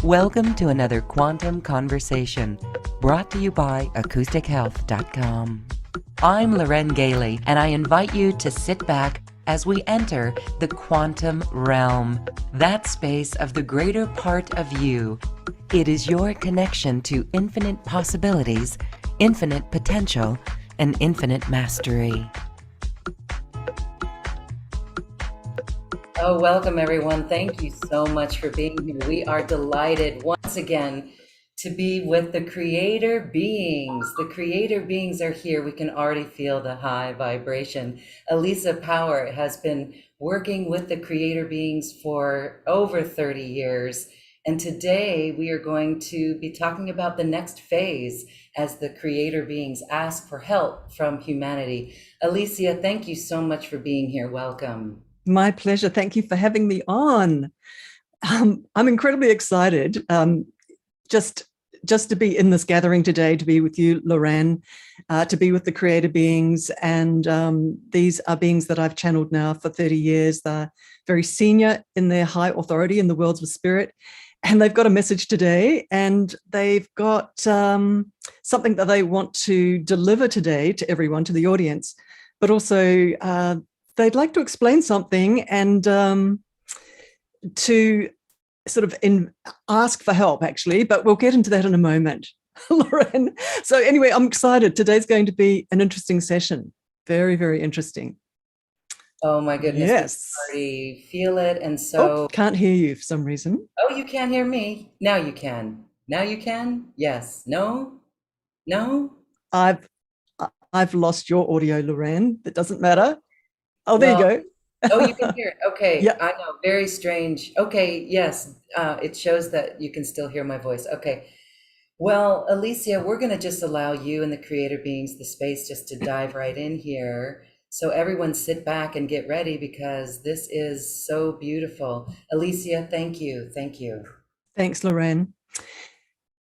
Welcome to another Quantum Conversation, brought to you by AcousticHealth.com. I'm Loren Gailey, and I invite you to sit back as we enter the quantum realm, that space of the greater part of you. It is your connection to infinite possibilities, infinite potential, and infinite mastery. Oh, welcome everyone. Thank you so much for being here. We are delighted once again to be with the creator beings. The creator beings are here. We can already feel the high vibration. Alicia Power has been working with the creator beings for over 30 years. And today we are going to be talking about the next phase as the creator beings ask for help from humanity. Alicia, thank you so much for being here. Welcome. My pleasure. Thank you for having me on. I'm incredibly excited just to be in this gathering today, to be with you, Loren, to be with the creator beings. And these are beings that I've channeled now for 30 years. They're very senior in their high authority in the worlds of spirit. And they've got a message today, and they've got something that they want to deliver today to everyone, to the audience, but also they'd like to explain something and to sort of ask for help, actually, but we'll get into that in a moment, Loren. So anyway, I'm excited. Today's going to be an interesting session. Very, very interesting. Oh my goodness. Yes. I already feel it. And so... can't hear you for some reason. Oh, you can't hear me. Now you can. Now you can? Yes. No? No? I've lost your audio, Loren. That doesn't matter. Oh, there you go. Oh, you can hear it. Okay. Yeah. I know. Very strange. Okay. Yes. It shows that you can still hear my voice. Okay. Well, Alicia, we're going to just allow you and the creator beings the space just to dive right in here. So everyone sit back and get ready, because this is so beautiful. Alicia, thank you. Thank you. Thanks, Loren.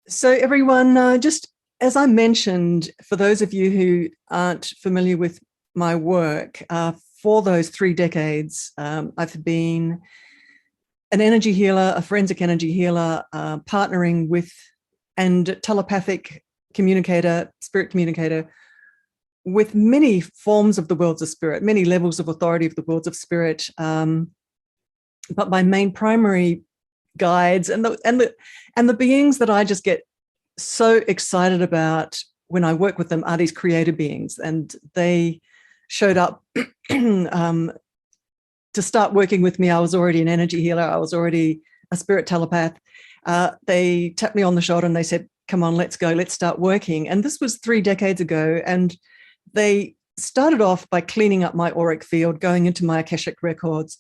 So everyone, just as I mentioned, for those of you who aren't familiar with my work, for those 3 decades, I've been an energy healer, a forensic energy healer, partnering with and telepathic communicator, spirit communicator, with many forms of the worlds of spirit, many levels of authority of the worlds of spirit. But my main primary guides and the beings that I just get so excited about when I work with them are these creator beings, and they showed up to start working with me. I was already an energy healer. I was already a spirit telepath. They tapped me on the shoulder and they said, come on, let's go, let's start working. And this was 3 decades ago. And they started off by cleaning up my auric field, going into my Akashic records,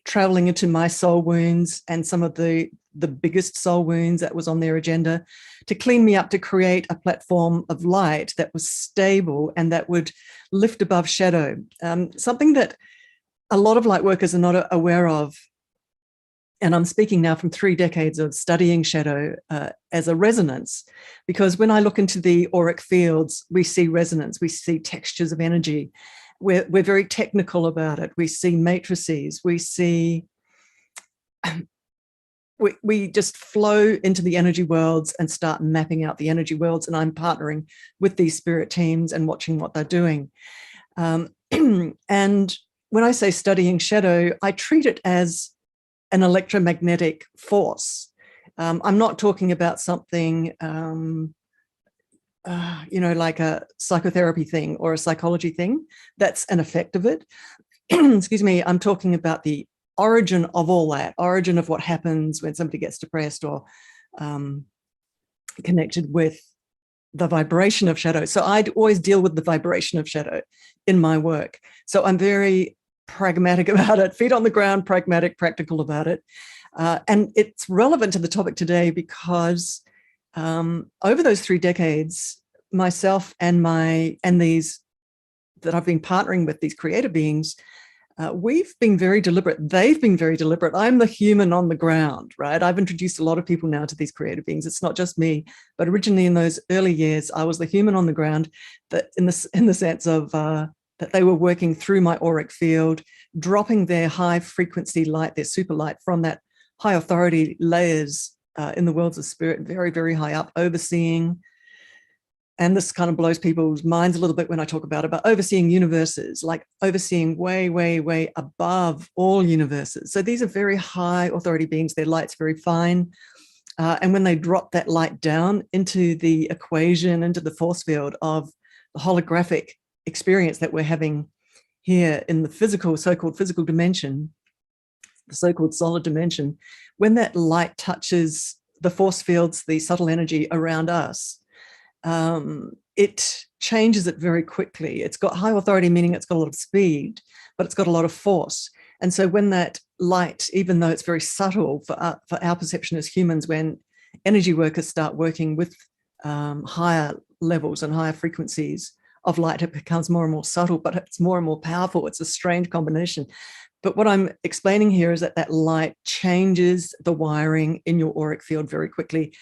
traveling into my soul wounds and some of the biggest soul wounds that was on their agenda, to clean me up, to create a platform of light that was stable and that would lift above shadow. Something that a lot of light workers are not aware of. And I'm speaking now from 3 decades of studying shadow as a resonance, because when I look into the auric fields, we see resonance, we see textures of energy. We're very technical about it. We see matrices, we see... We just flow into the energy worlds and start mapping out the energy worlds. And I'm partnering with these spirit teams and watching what they're doing. And when I say studying shadow, I treat it as an electromagnetic force. I'm not talking about something, like a psychotherapy thing or a psychology thing. That's an effect of it. Excuse me. I'm talking about the origin of all that, origin of what happens when somebody gets depressed or connected with the vibration of shadow. So I'd always deal with the vibration of shadow in my work. So I'm very pragmatic about it, feet on the ground, pragmatic, practical about it. And it's relevant to the topic today because over those 3 decades, myself and these that I've been partnering with, these creator beings, we've been very deliberate. They've been very deliberate. I'm the human on the ground, right? I've introduced a lot of people now to these creative beings. It's not just me, but originally in those early years, I was the human on the ground, that in the sense of that they were working through my auric field, dropping their high frequency light, their super light from that high authority layers in the worlds of spirit, very, very high up, overseeing. And this kind of blows people's minds a little bit when I talk about it, but overseeing universes, like overseeing way, way, way above all universes. So these are very high authority beings. Their light's very fine. And when they drop that light down into the equation, into the force field of the holographic experience that we're having here in the physical, so-called physical dimension, the so-called solid dimension, when that light touches the force fields, the subtle energy around us, it changes it very quickly. It's got high authority, meaning it's got a lot of speed, but it's got a lot of force. And so when that light, even though it's very subtle for our perception as humans, when energy workers start working with higher levels and higher frequencies of light, it becomes more and more subtle, but it's more and more powerful. It's a strange combination. But what I'm explaining here is that that light changes the wiring in your auric field very quickly.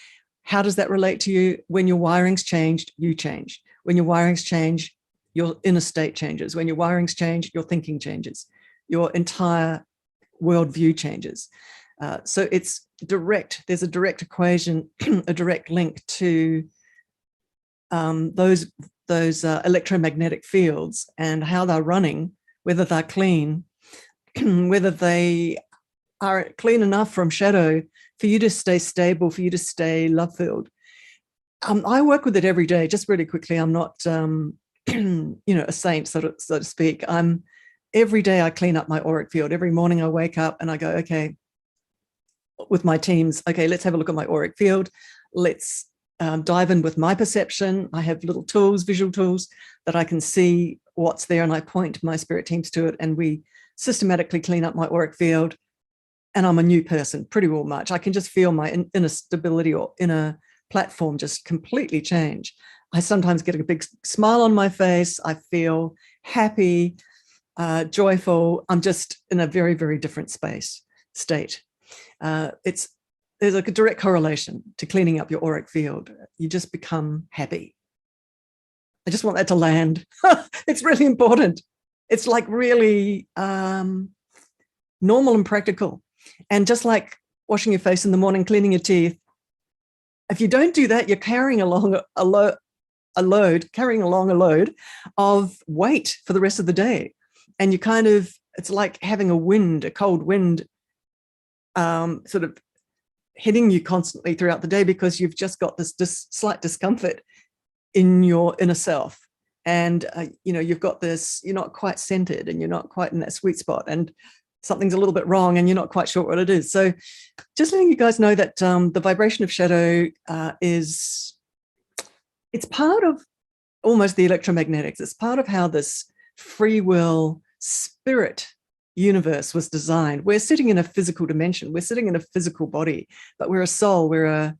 How does that relate to you? When your wiring's changed, you change. When your wiring's change, your inner state changes. When your wiring's change, your thinking changes. Your entire worldview changes. So it's direct. There's a direct equation, a direct link to those electromagnetic fields and how they're running, whether they're clean, whether they are clean enough from shadow for you to stay stable, for you to stay love-filled. I work with it every day. Just really quickly, I'm not, a saint, so to speak. Every day I clean up my auric field. Every morning I wake up and I go, okay, with my teams, okay, let's have a look at my auric field. Let's dive in with my perception. I have little tools, visual tools, that I can see what's there, and I point my spirit teams to it, and we systematically clean up my auric field. And I'm a new person, pretty well much. I can just feel my inner stability or inner platform just completely change. I sometimes get a big smile on my face. I feel happy, joyful. I'm just in a very, very different state. There's like a direct correlation to cleaning up your auric field. You just become happy. I just want that to land. It's really important. It's like really normal and practical. And just like washing your face in the morning, cleaning your teeth, if you don't do that, you're carrying along a load of weight for the rest of the day. And you kind of, it's like having a cold wind sort of hitting you constantly throughout the day, because you've just got this slight discomfort in your inner self. And, you've got this, you're not quite centered and you're not quite in that sweet spot, and something's a little bit wrong and you're not quite sure what it is. So just letting you guys know that the vibration of shadow it's part of almost the electromagnetics. It's part of how this free will spirit universe was designed. We're sitting in a physical dimension. We're sitting in a physical body, but we're a soul. We're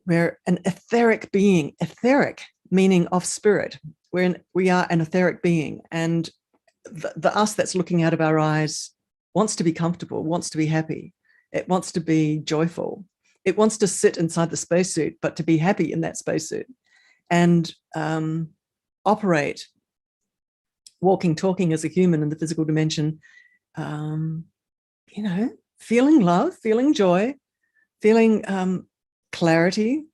an etheric being, etheric meaning of spirit. We are an etheric being, and the us that's looking out of our eyes wants to be comfortable, wants to be happy. It wants to be joyful. It wants to sit inside the spacesuit, but to be happy in that spacesuit and operate, walking, talking as a human in the physical dimension, feeling love, feeling joy, feeling clarity,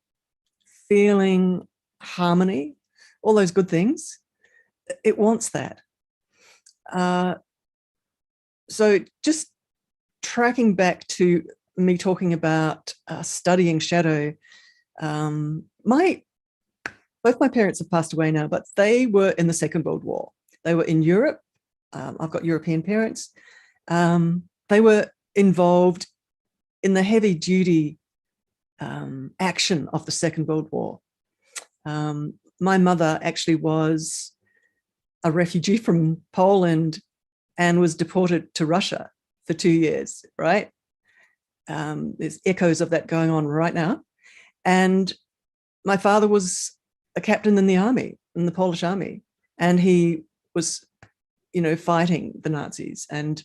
feeling harmony, all those good things. It wants that. So just tracking back to me talking about studying shadow, both my parents have passed away now, but they were in the Second World War. They were in Europe. I've got European parents. They were involved in the heavy duty action of the Second World War. My mother actually was a refugee from Poland and was deported to Russia for 2 years, right? There's echoes of that going on right now. And my father was a captain in the army, in the Polish army, and he was, fighting the Nazis and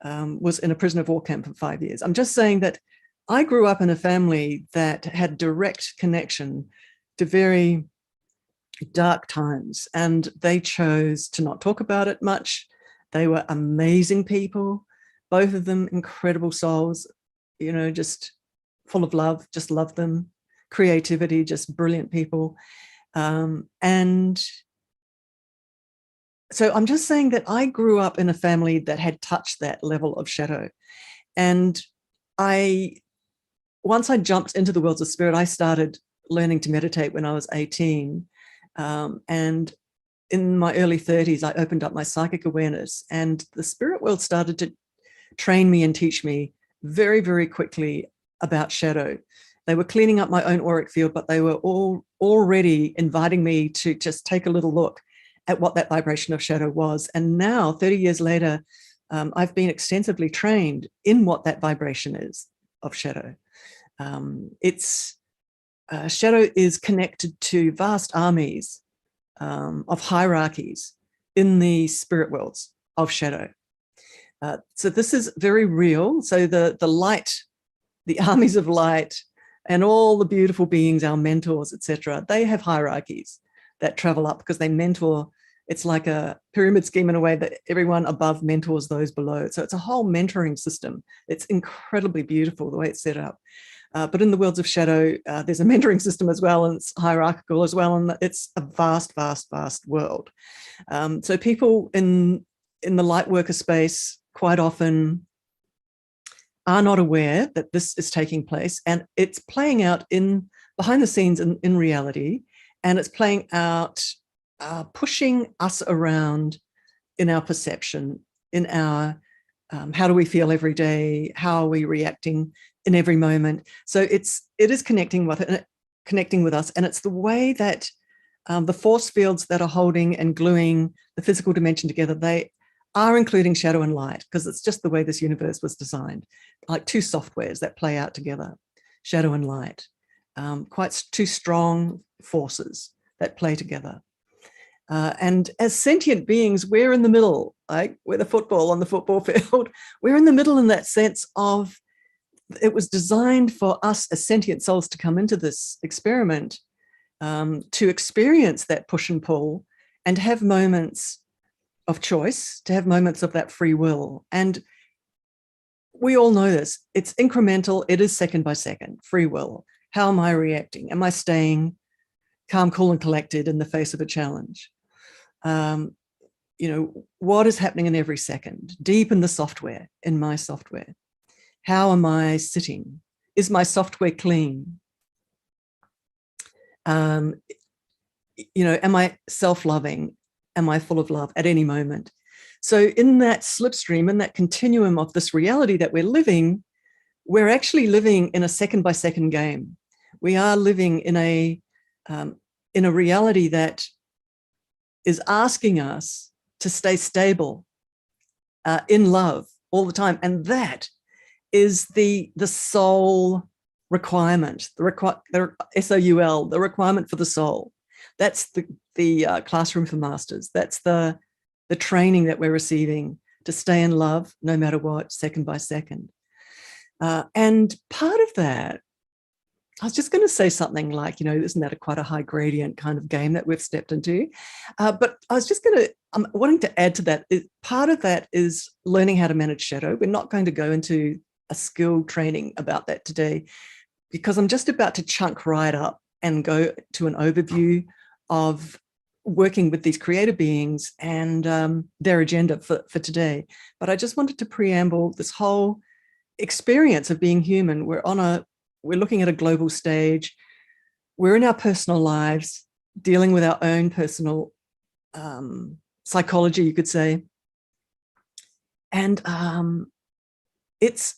was in a prisoner of war camp for 5 years. I'm just saying that I grew up in a family that had direct connection to very dark times, and they chose to not talk about it much. They were amazing people. both of them incredible souls, just full of love, just love them. Creativity, just brilliant people. And so I'm just saying that I grew up in a family that had touched that level of shadow. And once I jumped into the worlds of spirit, I started learning to meditate when I was 18. And in my early 30s, I opened up my psychic awareness, and the spirit world started to train me and teach me very, very quickly about shadow. They were cleaning up my own auric field, but they were all already inviting me to just take a little look at what that vibration of shadow was. And now, 30 years later, I've been extensively trained in what that vibration is of shadow. Shadow is connected to vast armies of hierarchies in the spirit worlds of shadow. So this is very real. So the light, the armies of light, and all the beautiful beings, our mentors, etc., they have hierarchies that travel up because they mentor. It's like a pyramid scheme in a way that everyone above mentors those below. So it's a whole mentoring system. It's incredibly beautiful the way it's set up. But in the worlds of shadow, there's a mentoring system as well, and it's hierarchical as well, and it's a vast, vast, vast world. So people in the light worker space quite often are not aware that this is taking place, and it's playing out behind the scenes in reality, and it's playing out, pushing us around in our perception, in our how do we feel every day, how are we reacting in every moment. So it is connecting with us, and it's the way that the force fields that are holding and gluing the physical dimension together, they are including shadow and light, because it's just the way this universe was designed, like two softwares that play out together, shadow and light, quite two strong forces that play together. And as sentient beings, we're in the middle, like we're the football on the football field. We're in the middle in that sense of, it was designed for us as sentient souls to come into this experiment, to experience that push and pull and have moments of choice, to have moments of that free will. And we all know this. It's incremental. It is second by second, free will. How am I reacting? Am I staying calm, cool, and collected in the face of a challenge? What is happening in every second, deep in the software, in my software? How am I sitting? Is my software clean? Am I self-loving? Am I full of love at any moment? So in that slipstream, in that continuum of this reality that we're living, we're actually living in a second by second game. We are living in a reality that is asking us to stay stable in love all the time. And that is the soul requirement, the SOUL, the requirement for the soul. That's the classroom for masters. That's the training that we're receiving to stay in love no matter what, second by second. And part of that, I was just going to say something like, isn't that quite a high gradient kind of game that we've stepped into? But I was just I'm wanting to add to that. Part of that is learning how to manage shadow. We're not going to go into a skill training about that today, because I'm just about to chunk right up and go to an overview of working with these creative beings and their agenda for today. But I just wanted to preamble this whole experience of being human. We're looking at a global stage. We're in our personal lives, dealing with our own personal psychology, you could say. And it's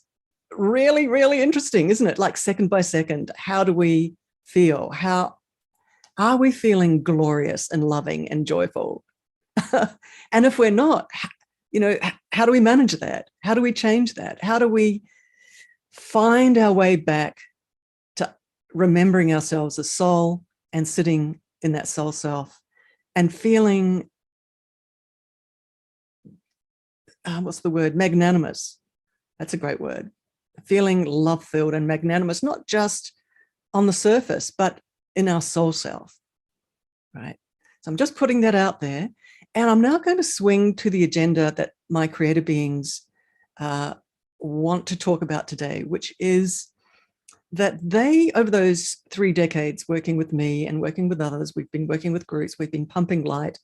really, really interesting, isn't it? Like second by second, how do we feel? How are we feeling glorious and loving and joyful? And if we're not, how do we manage that? How do we change that? How do we find our way back to remembering ourselves as soul and sitting in that soul self and feeling, what's the word? Magnanimous. That's a great word. Feeling love-filled and magnanimous, not just on the surface, but in our soul self, right? So I'm just putting that out there. And I'm now going to swing to the agenda that my creative beings want to talk about today, which is that they, over those 3 decades working with me and working with others, we've been working with groups, we've been pumping light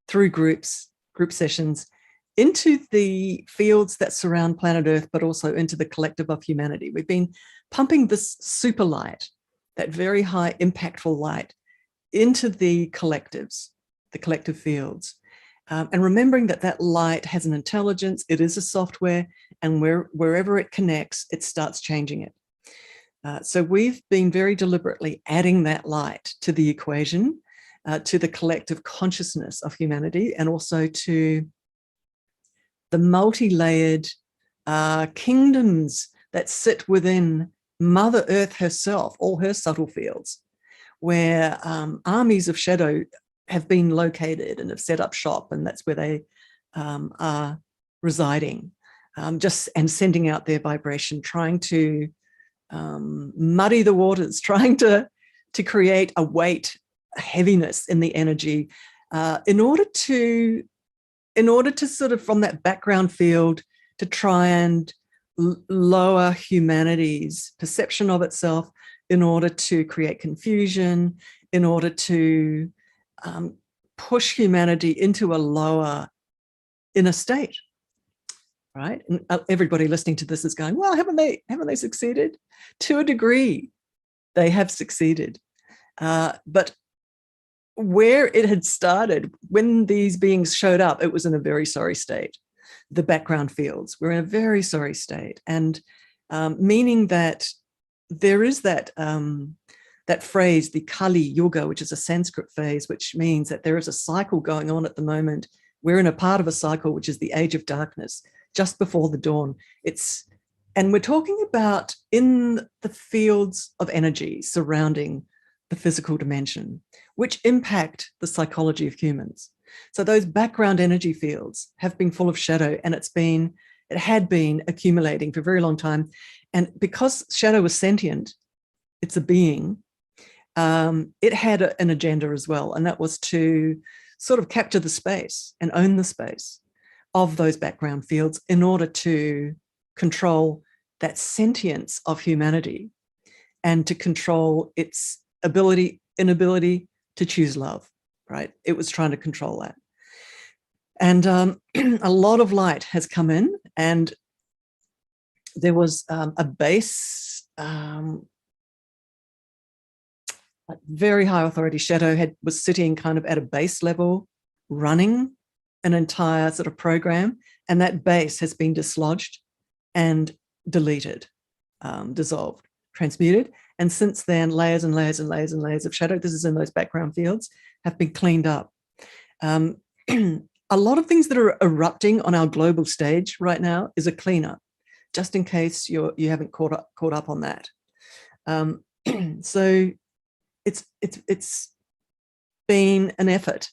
through group sessions into the fields that surround planet Earth, but also into the collective of humanity. We've been pumping this super light, that very high impactful light, into the collectives, the collective fields. And remembering that that light has an intelligence, it is a software, and wherever it connects, it starts changing it. So we've been very deliberately adding that light to the equation, to the collective consciousness of humanity, and also to the multi-layered kingdoms that sit within Mother Earth herself, all her subtle fields, where armies of shadow have been located and have set up shop, and that's where they are residing, just and sending out their vibration, trying to muddy the waters, trying to create a weight, a heaviness in the energy, in order to sort of, from that background field, to try and lower humanity's perception of itself, in order to create confusion, in order to push humanity into a lower inner state, right? And everybody listening to this is going, well, haven't they succeeded? To a degree, they have succeeded. But where it had started, when these beings showed up, it was in a very sorry state. The background fields were in a very sorry state, and meaning that there is that that phrase, the Kali Yuga, which is a Sanskrit phrase, which means that there is a cycle going on at the moment. We're in a part of a cycle, which is the age of darkness, just before the dawn. And we're talking about in the fields of energy surrounding the physical dimension, which impact the psychology of humans. So those background energy fields have been full of shadow, and it had been accumulating for a very long time. And because shadow was sentient, it's a being, it had an agenda as well, and that was to sort of capture the space and own the space of those background fields in order to control that sentience of humanity and to control its inability to choose love, right? It was trying to control that. And a lot of light has come in, and there was a base, like very high authority shadow was sitting kind of at a base level, running an entire sort of program, and that base has been dislodged and deleted, dissolved, transmuted. And since then, layers and layers and layers and layers of shadow, this is in those background fields, have been cleaned up. A lot of things that are erupting on our global stage right now is a cleanup, just in case you haven't caught up on that. So it's been an effort,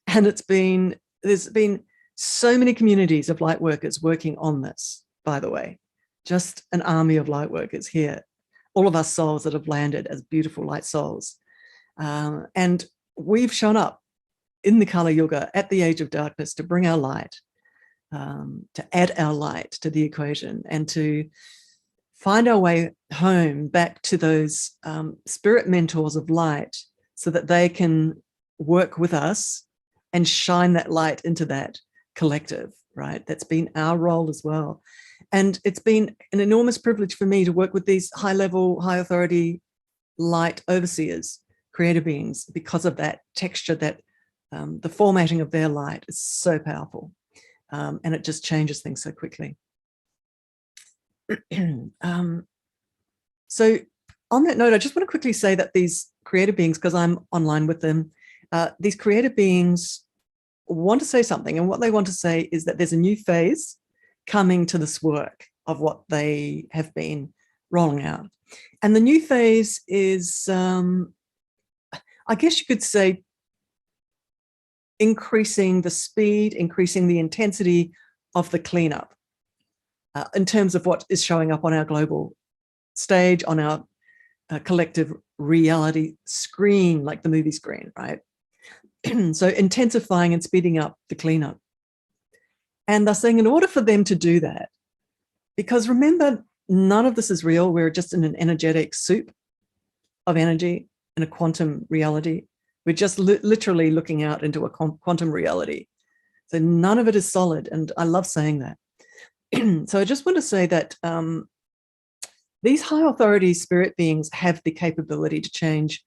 and there's been so many communities of light workers working on this, by the way, just an army of light workers here, all of us souls that have landed as beautiful light souls. And we've shown up in the Kali Yuga at the age of darkness to bring our light, to add our light to the equation, and to find our way home back to those spirit mentors of light, so that they can work with us and shine that light into that collective, right? That's been our role as well. And it's been an enormous privilege for me to work with these high-level, high-authority light overseers, creator beings, because of that texture, that the formatting of their light is so powerful, and it just changes things so quickly. So on that note, I just want to quickly say that these creator beings, because I'm online with them, these creator beings want to say something, and what they want to say is that there's a new phase coming to this work of what they have been rolling out. And the new phase is, I guess you could say, increasing the speed, increasing the intensity of the cleanup, in terms of what is showing up on our global stage, on our collective reality screen, like the movie screen, right? So intensifying and speeding up the cleanup. And they're saying in order for them to do that, Because remember, none of this is real. We're just in an energetic soup of energy in a quantum reality. We're just literally looking out into a quantum reality. So none of it is solid. And I love saying that. So I just want to say that these high authority spirit beings have the capability to change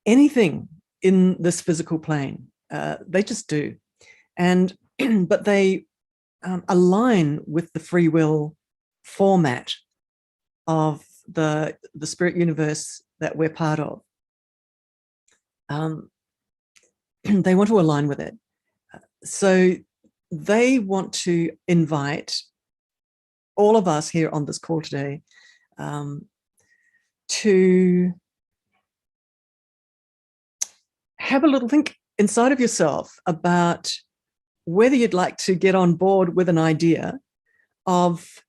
anything in this physical plane. They just do. And but they align with the free will format of the spirit universe that we're part of. They want to align with it. So they want to invite all of us here on this call today to have a little think inside of yourself about whether you'd like to get on board with an idea of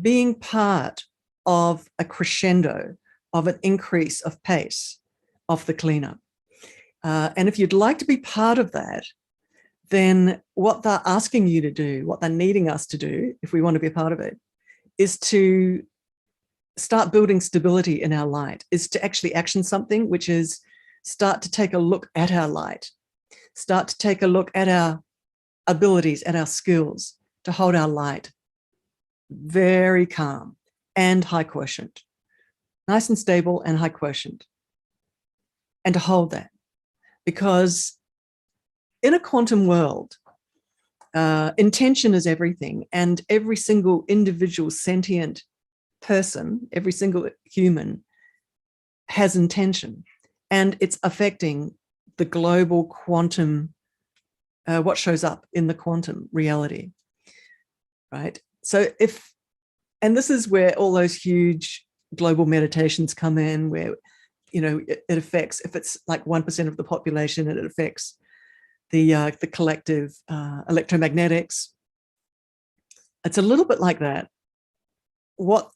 being part of a crescendo, of an increase of pace of the cleanup. And if you'd like to be part of that, then what they're asking you to do, what they're needing us to do, if we want to be a part of it, is to start building stability in our light, is to actually action something, which is start to take a look at our light, start to take a look at our abilities, at our skills to hold our light very calm and high quotient, nice and stable and high quotient, and to hold that. Because in a quantum world, intention is everything, and every single individual sentient person, every single human has intention, and it's affecting the global quantum, what shows up in the quantum reality, right? So and this is where all those huge global meditations come in, where, you know, it affects, if it's like 1% of the population, it affects the collective electromagnetics. It's a little bit like that. What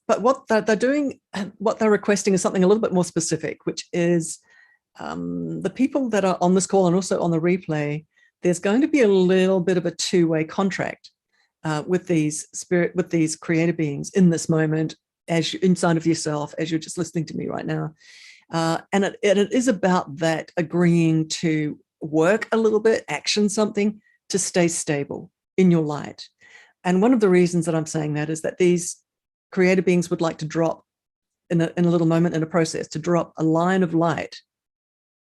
they're doing, what they're requesting is something a little bit more specific, which is the people that are on this call and also on the replay, there's going to be a little bit of a two-way contract with these creator beings in this moment, as inside of yourself, as you're just listening to me right now. And it is about that agreeing to work a little bit, action something to stay stable in your light. And one of the reasons that I'm saying that is that these creator beings would like to drop in a little moment in a process, to drop a line of light,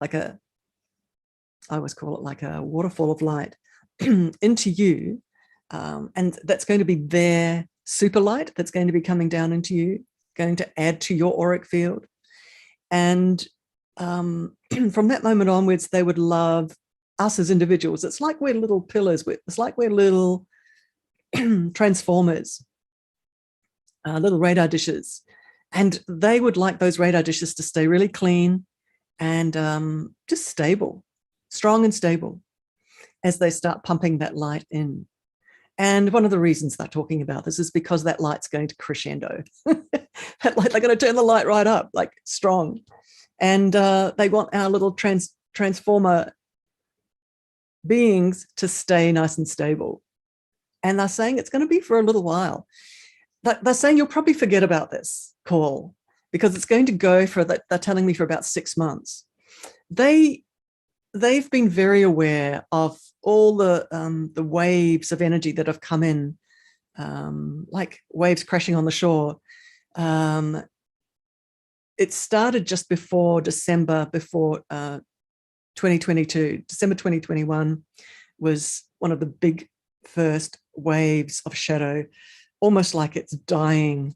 like I always call it like a waterfall of light into you. And that's going to be their super light that's going to be coming down into you, going to add to your auric field. And from that moment onwards, they would love us as individuals. It's like we're little pillars. It's like we're little transformers, little radar dishes. And they would like those radar dishes to stay really clean and just stable, strong and stable, as they start pumping that light in. And one of the reasons they're talking about this is because that light's going to crescendo. That light, they're going to turn the light right up, like strong. And they want our little transformer beings to stay nice and stable. And they're saying it's going to be for a little while. They're saying you'll probably forget about this call because it's going to go for, they're telling me, for about 6 months. They've been very aware of all the waves of energy that have come in, like waves crashing on the shore. It started just before December, before 2022. December 2021 was one of the big first waves of shadow, almost like it's dying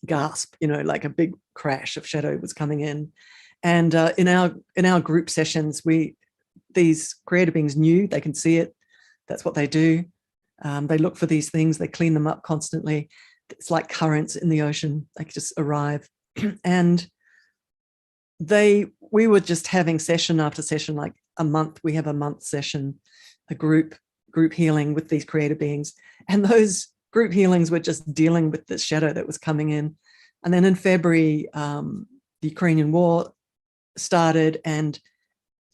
gasp, you know, like a big crash of shadow was coming in. And in our group sessions, these creator beings knew, they can see it. That's what they do. They look for these things. They clean them up constantly. It's like currents in the ocean. They just arrive. And we were just having session after session, like a month. We have a month session, a group healing with these creator beings. And those group healings were just dealing with the shadow that was coming in. And then in February, the Ukrainian war started, and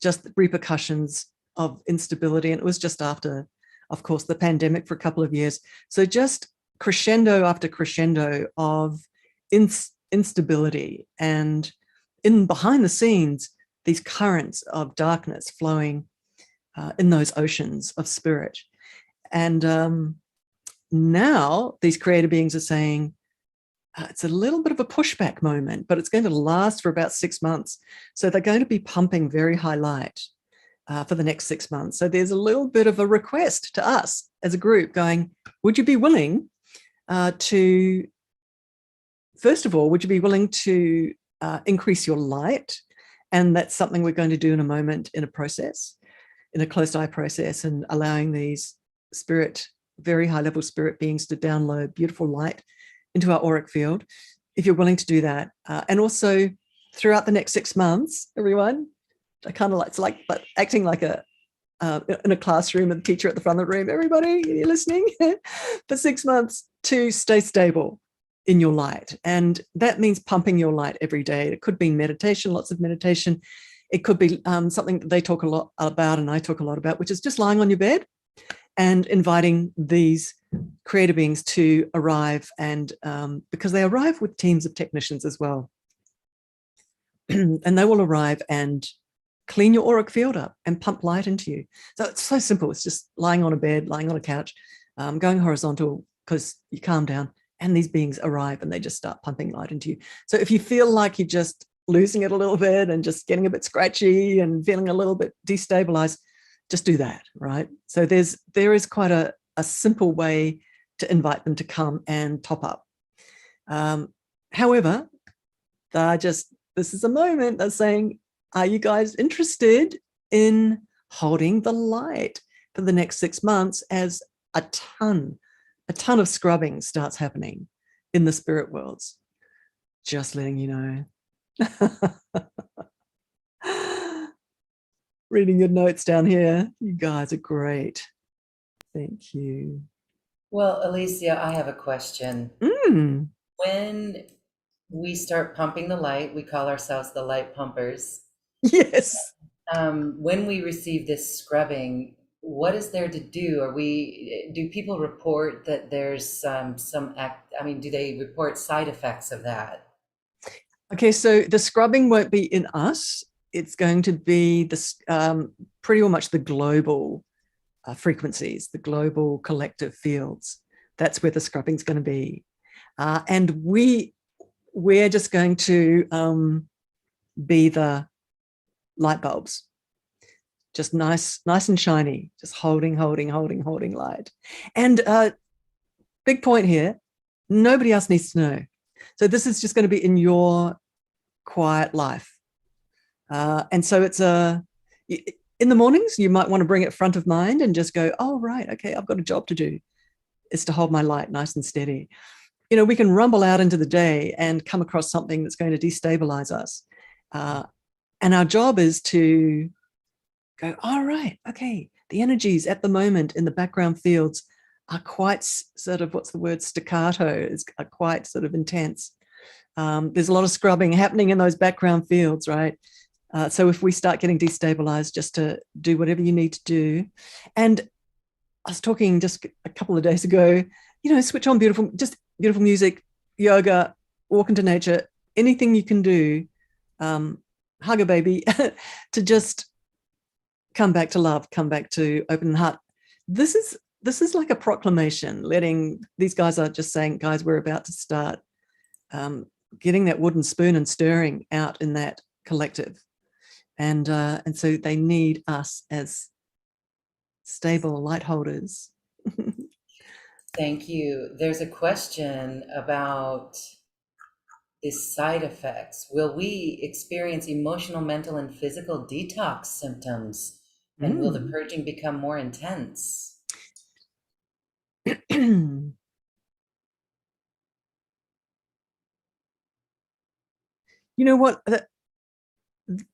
just the repercussions of instability. And it was just after, of course, the pandemic for a couple of years. So just crescendo after crescendo of instability, and in behind the scenes, these currents of darkness flowing in those oceans of spirit. And now these creator beings are saying, it's a little bit of a pushback moment, but it's going to last for about 6 months. So they're going to be pumping very high light for the next 6 months. So there's a little bit of a request to us as a group going, would you be willing to, first of all, would you be willing to increase your light? And that's something we're going to do in a moment in a process, in a closed eye process, and allowing these spirit, very high level spirit beings to download beautiful light into our auric field, if you're willing to do that. And also throughout the next 6 months, everyone, I kind of like, it's like acting like a, in a classroom and the teacher at the front of the room, everybody, you're listening, for 6 months to stay stable in your light. And that means pumping your light every day. It could be meditation, lots of meditation. It could be something that they talk a lot about and I talk a lot about, which is just lying on your bed and inviting these creator beings to arrive. And because they arrive with teams of technicians as well. And they will arrive and clean your auric field up and pump light into you. So it's so simple. It's just lying on a bed, lying on a couch, going horizontal because you calm down, and these beings arrive and they just start pumping light into you. So if you feel like you're just losing it a little bit and just getting a bit scratchy and feeling a little bit destabilized, just do that, right? So there is quite a simple way to invite them to come and top up. However, this is a moment they're saying, are you guys interested in holding the light for the next 6 months as a ton of scrubbing starts happening in the spirit worlds? Just letting you know. Reading your notes down here. You guys are great. Thank you. Well, Alicia, I have a question. When we start pumping the light, we call ourselves the light pumpers. Yes. When we receive this scrubbing, what is there to do? Do people report that there's some act? I mean, do they report side effects of that? Okay, so the scrubbing won't be in us. It's going to be this pretty much the global frequencies, the global collective fields. That's where the scrubbing is going to be. And we're just going to be the light bulbs, just nice and shiny, just holding light. And big point here, nobody else needs to know. So this is just going to be in your quiet life. And so it's in the mornings, you might want to bring it front of mind and just go, oh, right, okay, I've got a job to do. It's to hold my light nice and steady. You know, we can rumble out into the day and come across something that's going to destabilize us. And our job is to go, all right, okay, the energies at the moment in the background fields are quite sort of, what's the word, staccato, are quite sort of intense. There's a lot of scrubbing happening in those background fields, right? So if we start getting destabilized, just to do whatever you need to do. And I was talking just a couple of days ago, you know, switch on beautiful music, yoga, walk into nature, anything you can do, hug a baby, to just come back to love, come back to open heart. This is like a proclamation, letting these guys are just saying, guys, we're about to start getting that wooden spoon and stirring out in that collective. And so they need us as stable light holders. Thank you. There's a question about the side effects. Will we experience emotional, mental, and physical detox symptoms? And will the purging become more intense? You know what?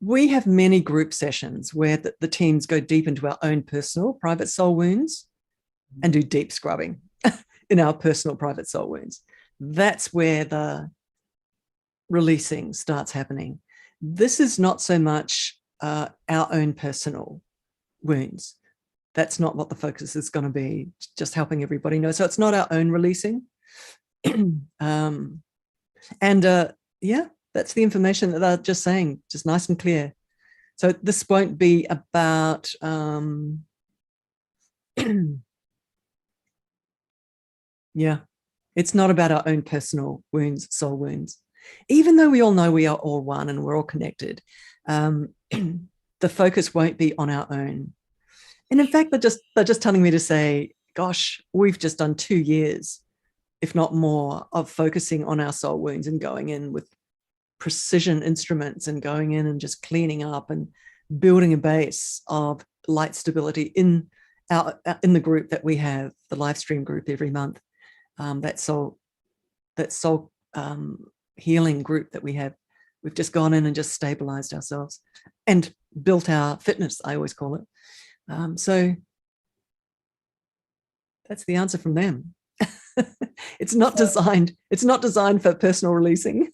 We have many group sessions where the teams go deep into our own personal private soul wounds and do deep scrubbing in our personal private soul wounds. That's where the releasing starts happening. This is not so much our own personal wounds. That's not what the focus is going to be, just helping everybody know. So it's not our own releasing. And yeah, that's the information that they're just saying, just nice and clear. So this won't be about yeah, it's not about our own personal wounds, soul wounds, even though we all know we are all one and we're all connected. The focus won't be on our own. And in fact, they're just telling me to say, gosh, we've just done 2 years, if not more, of focusing on our soul wounds and going in with precision instruments and going in and just cleaning up and building a base of light stability in the group that we have, the live stream group every month. That soul healing group that we have. We've just gone in and just stabilized ourselves and built our fitness, I always call it. So that's the answer from them. It's not designed for personal releasing.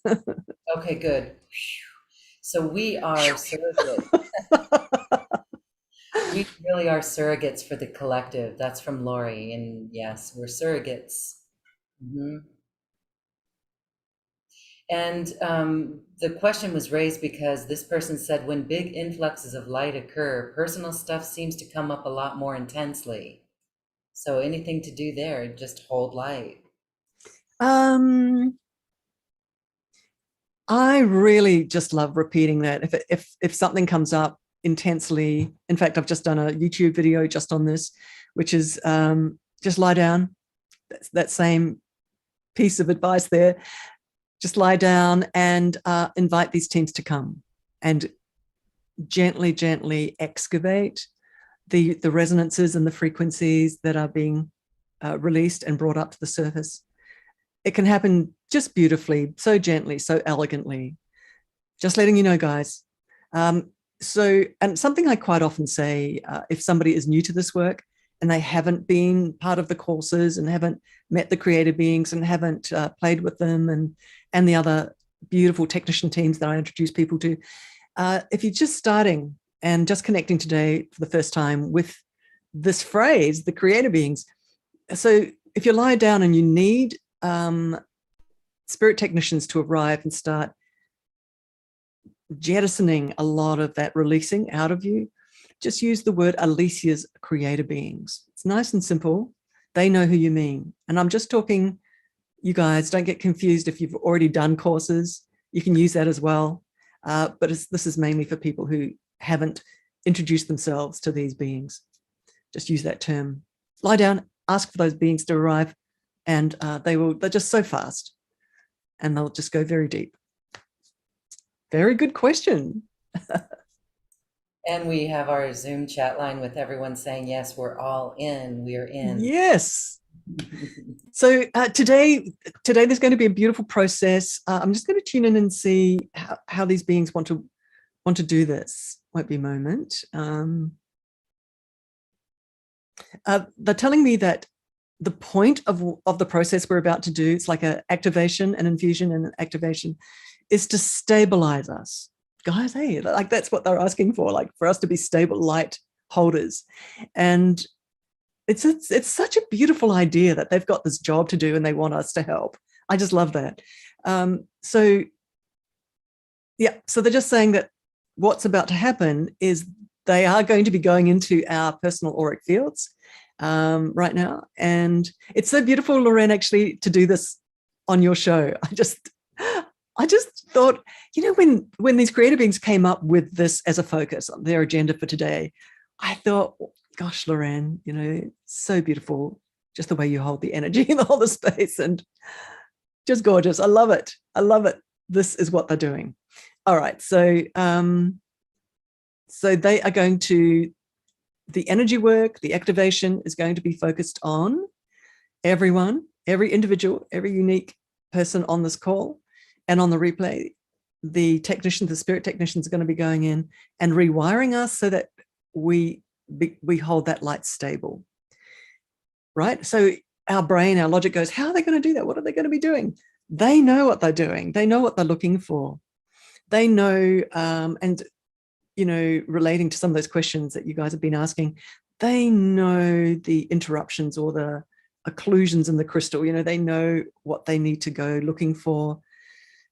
Okay, good. So we are surrogates. We really are surrogates for the collective. That's from Lori. And yes, we're surrogates. Hmm. And the question was raised because this person said when big influxes of light occur, personal stuff seems to come up a lot more intensely. So anything to do there, just hold light. um, I really just love repeating that. If something comes up intensely, in fact, I've just done a YouTube video just on this, which is just lie down. That same piece of advice there. Just lie down and invite these teams to come and gently, gently excavate the resonances and the frequencies that are being released and brought up to the surface. It can happen just beautifully, so gently, so elegantly. Just letting you know, guys. And something I quite often say, if somebody is new to this work and they haven't been part of the courses and haven't met the creator beings and haven't played with them and the other beautiful technician teams that I introduce people to, if you're just starting and just connecting today for the first time with this phrase, the creator beings. So if you lie down and you need spirit technicians to arrive and start jettisoning a lot of that releasing out of you, just use the word Alicia's creator beings. It's nice and simple. They know who you mean. And I'm just talking, you guys, don't get confused if you've already done courses. You can use that as well. But this is mainly for people who haven't introduced themselves to these beings. Just use that term. Lie down, ask for those beings to arrive, and they're just so fast and they'll just go very deep. Very good question. And we have our Zoom chat line with everyone saying, yes, we're all in. We're in. Yes. So today there's going to be a beautiful process. I'm just going to tune in and see how these beings want to do this. Won't be a moment. They're telling me that the point of the process we're about to do, it's like an activation, an infusion and an activation, is to stabilize us. Guys, hey, like that's what they're asking for, like for us to be stable light holders. And it's such a beautiful idea that they've got this job to do and they want us to help. I just love that. So they're just saying that what's about to happen is they are going to be going into our personal auric fields right now. And it's so beautiful, Lorraine, actually, to do this on your show. I just thought, when these creative beings came up with this as a focus on their agenda for today, I thought, gosh, Lorraine, so beautiful, just the way you hold the energy and hold the space, and just gorgeous. I love it. I love it. This is what they're doing. All right. So they are going to, the energy work, the activation is going to be focused on everyone, every individual, every unique person on this call and on the replay. The technicians, the spirit technicians are going to be going in and rewiring us so that we hold that light stable, right? So our brain, our logic goes, how are they going to do that? What are they going to be doing? They know what they're doing. They know what they're looking for. They know, and, relating to some of those questions that you guys have been asking, they know the interruptions or occlusions in the crystal. They know what they need to go looking for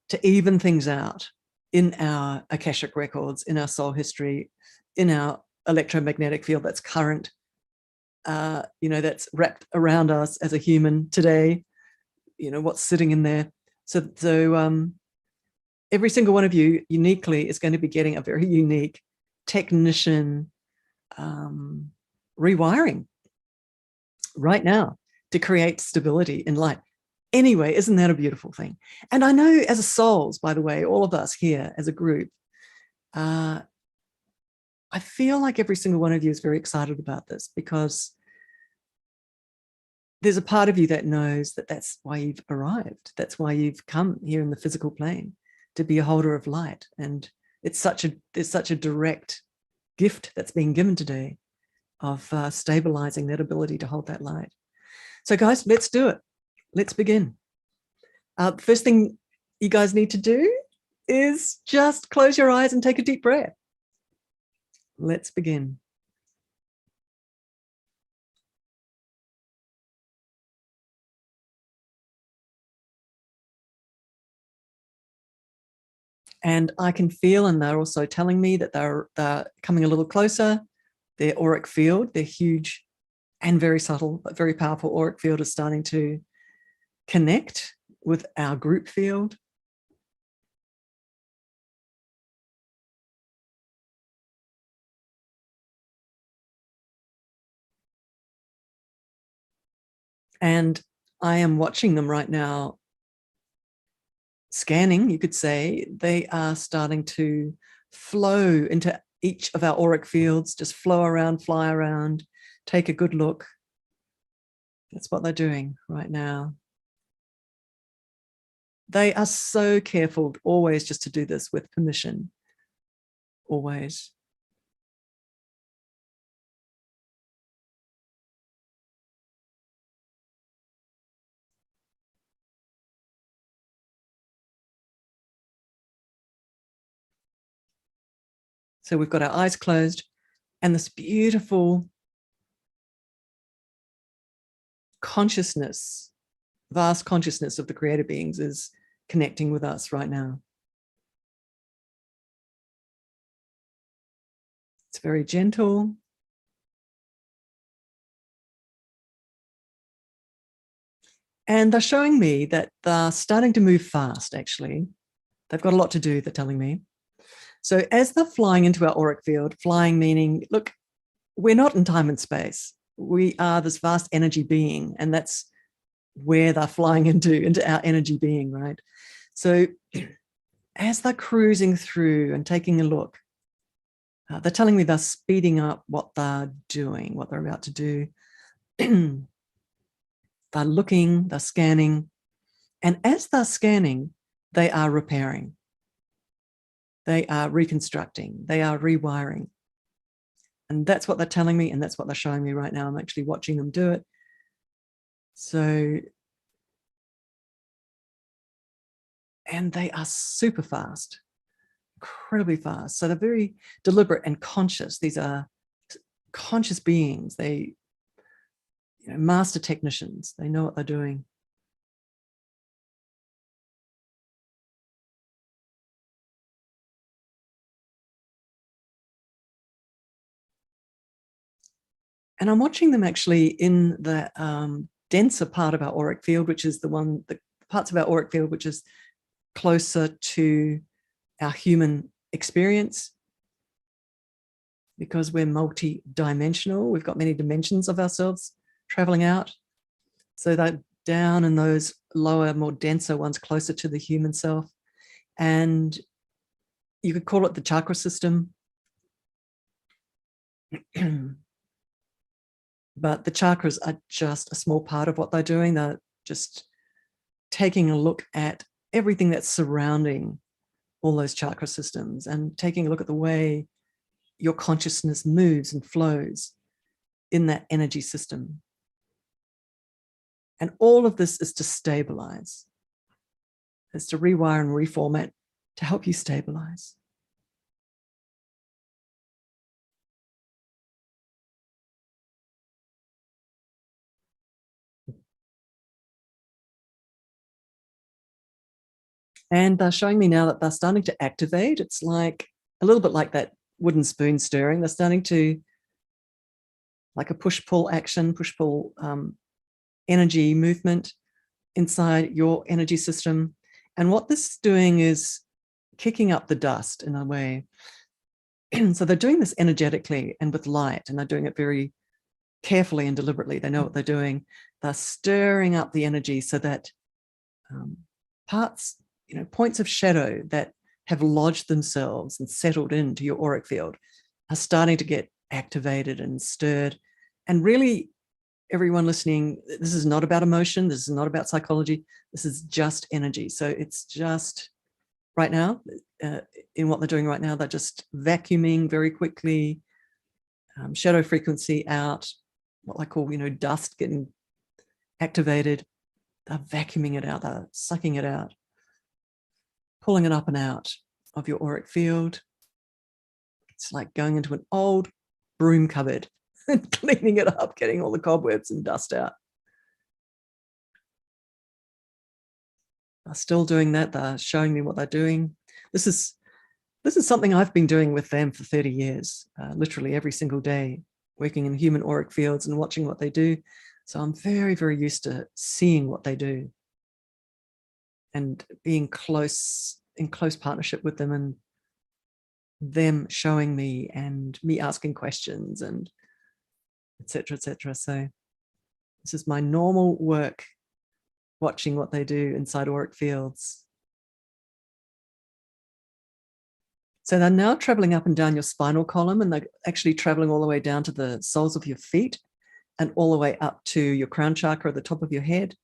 to even things out in our Akashic records, in our soul history, in our electromagnetic field that's current, that's wrapped around us as a human today, what's sitting in there. So every single one of you uniquely is going to be getting a very unique technician rewiring right now to create stability in light. Anyway, isn't that a beautiful thing? And I know as a souls, by the way, all of us here as a group, I feel like every single one of you is very excited about this, because there's a part of you that knows that that's why you've arrived. That's why you've come here in the physical plane, to be a holder of light. And there's such a direct gift that's being given today of stabilizing that ability to hold that light. So guys, let's do it. Let's begin. First thing you guys need to do is just close your eyes and take a deep breath. Let's begin. And I can feel, and they're also telling me that they're coming a little closer. Their auric field, their huge and very subtle but very powerful auric field, is starting to connect with our group field. And I am watching them right now, scanning, you could say. They are starting to flow into each of our auric fields, just flow around, fly around, take a good look. That's what they're doing right now. They are so careful always just to do this with permission, always. So we've got our eyes closed, and this beautiful consciousness, vast consciousness of the creator beings is connecting with us right now. It's very gentle. And they're showing me that they're starting to move fast, actually. They've got a lot to do, they're telling me. So as they're flying into our auric field, flying meaning, look, we're not in time and space. We are this vast energy being, and that's where they're flying into our energy being, right? So as they're cruising through and taking a look, they're telling me they're speeding up what they're doing, what they're about to do. They're looking, they're scanning, and as they're scanning, they are repairing. They are reconstructing, they are rewiring. And that's what they're telling me, and that's what they're showing me right now. I'm actually watching them do it. So, and they are super fast, incredibly fast. So they're very deliberate and conscious. These are conscious beings. They, master technicians. They know what they're doing. And I'm watching them actually in the denser part of our auric field, which is the parts of our auric field which is closer to our human experience, because we're multi-dimensional. We've got many dimensions of ourselves traveling out. So they're down in those lower, more denser ones, closer to the human self. And you could call it the chakra system. But the chakras are just a small part of what they're doing. They're just taking a look at everything that's surrounding all those chakra systems, and taking a look at the way your consciousness moves and flows in that energy system. And all of this is to stabilize. It's to rewire and reformat to help you stabilize. And they're showing me now that they're starting to activate. It's like a little bit like that wooden spoon stirring. They're starting to, like a push-pull action, push-pull energy movement inside your energy system. And what this is doing is kicking up the dust in a way. So they're doing this energetically and with light, and they're doing it very carefully and deliberately. They know what they're doing. They're stirring up the energy so that parts, points of shadow that have lodged themselves and settled into your auric field are starting to get activated and stirred. And really, everyone listening, this is not about emotion. This is not about psychology. This is just energy. So it's just right now, in what they're doing right now, they're just vacuuming very quickly, shadow frequency out, what I call, dust getting activated. They're vacuuming it out, they're sucking it out, pulling it up and out of your auric field. It's like going into an old broom cupboard and cleaning it up, getting all the cobwebs and dust out. They're still doing that. They're showing me what they're doing. This is something I've been doing with them for 30 years, literally every single day, working in human auric fields and watching what they do. So I'm very, very used to seeing what they do and being in close partnership with them, and them showing me and me asking questions and etc. etc. So this is my normal work, watching what they do inside auric fields. So they're now traveling up and down your spinal column, and they're actually traveling all the way down to the soles of your feet and all the way up to your crown chakra at the top of your head.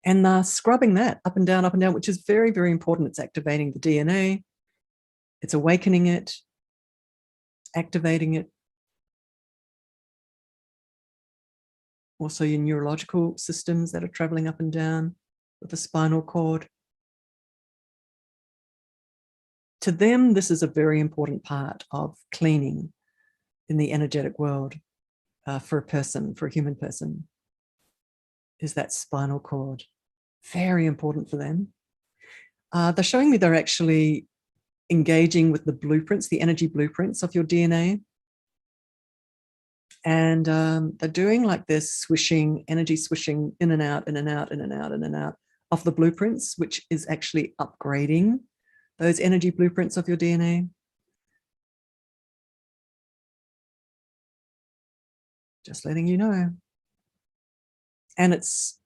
And they're scrubbing that up and down, which is very, very important. It's activating the DNA. It's awakening it, activating it. Also your neurological systems that are traveling up and down with the spinal cord. To them, this is a very important part of cleaning in the energetic world for a person, for a human person, is that spinal cord. Very important for them. They're showing me they're actually engaging with the blueprints, the energy blueprints of your DNA. And they're doing like this swishing, energy swishing in and out, in and out, in and out, in and out of the blueprints, which is actually upgrading those energy blueprints of your DNA. Just letting you know. And it's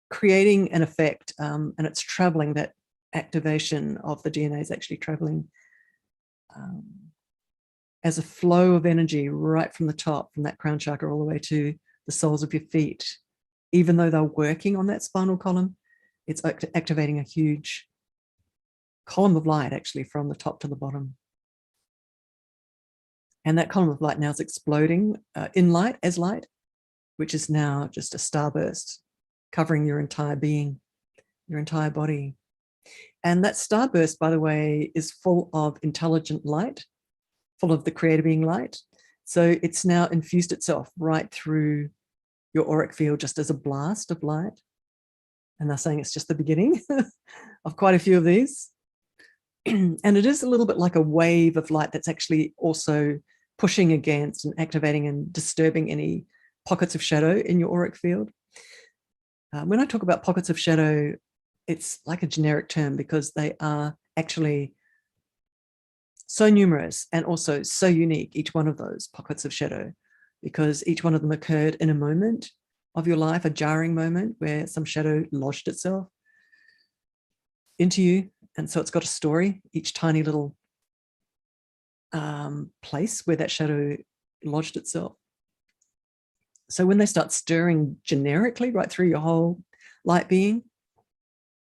creating an effect, and it's traveling, that activation of the DNA is actually traveling as a flow of energy right from the top, from that crown chakra all the way to the soles of your feet. Even though they're working on that spinal column, it's activating a huge column of light actually from the top to the bottom. And that column of light now is exploding in light, as light, which is now just a starburst covering your entire being, your entire body. And that starburst, by the way, is full of intelligent light, full of the creator being light. So it's now infused itself right through your auric field just as a blast of light. And they're saying it's just the beginning of quite a few of these. And it is a little bit like a wave of light that's actually also pushing against and activating and disturbing any pockets of shadow in your auric field. When I talk about pockets of shadow, it's like a generic term because they are actually so numerous and also so unique, each one of those pockets of shadow, because each one of them occurred in a moment of your life, a jarring moment where some shadow lodged itself into you. And so it's got a story, each tiny little place where that shadow lodged itself. So when they start stirring generically right through your whole light being,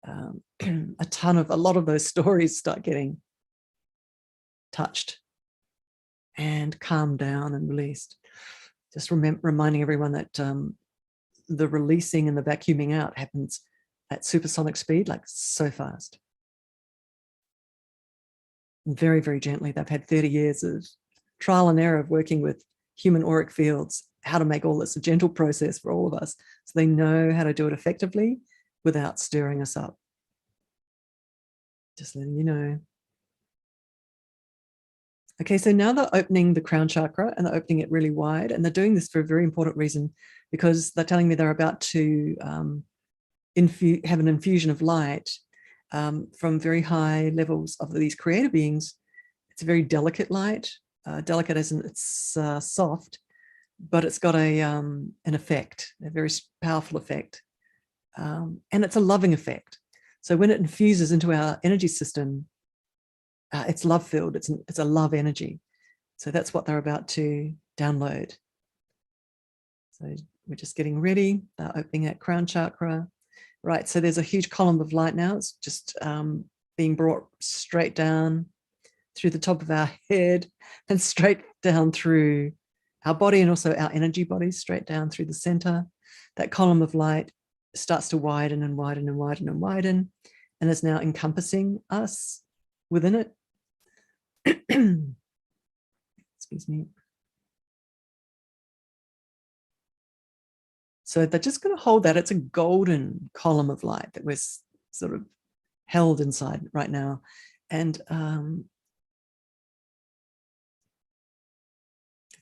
a lot of those stories start getting touched and calmed down and released. Just reminding everyone that the releasing and the vacuuming out happens at supersonic speed, like so fast. And very, very gently. They've had 30 years of trial and error of working with human auric fields how to make all this a gentle process for all of us, so they know how to do it effectively without stirring us up. Just letting you know. Okay, so now they're opening the crown chakra and they're opening it really wide, and they're doing this for a very important reason, because they're telling me they're about to have an infusion of light from very high levels of these creator beings. It's a very delicate light, delicate as in it's soft, but it's got an effect, a very powerful effect, and it's a loving effect. So when it infuses into our energy system, it's love-filled, it's a love energy. So that's what they're about to download. So we're just getting ready, opening that crown chakra. Right, so there's a huge column of light now. It's just being brought straight down through the top of our head and straight down through our body, and also our energy bodies, straight down through the center. That column of light starts to widen and widen and widen and widen, and is now encompassing us within it. Excuse me. So they're just going to hold that. It's a golden column of light that we're sort of held inside right now. And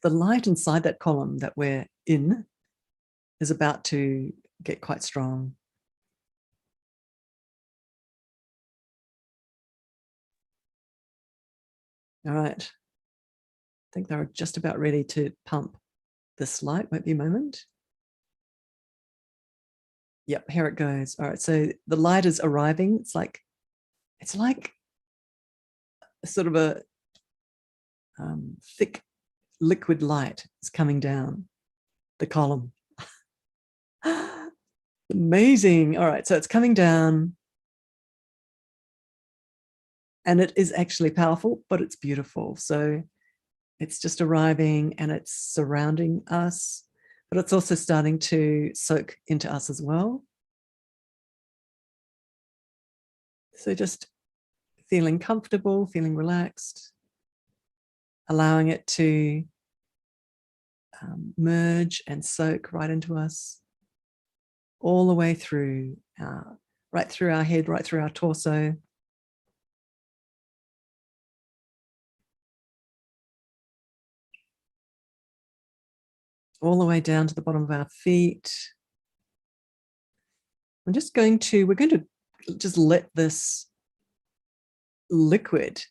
the light inside that column that we're in is about to get quite strong. All right. I think they're just about ready to pump this light. Won't be a moment. Yep, here it goes. All right, so the light is arriving. It's like sort of a thick liquid light is coming down the column. Amazing. All right, so it's coming down, and it is actually powerful, but it's beautiful. So it's just arriving and it's surrounding us, but it's also starting to soak into us as well. So just feeling comfortable, feeling relaxed, allowing it to merge and soak right into us, all the way through, right through our head, right through our torso. All the way down to the bottom of our feet. We're going to just let this liquid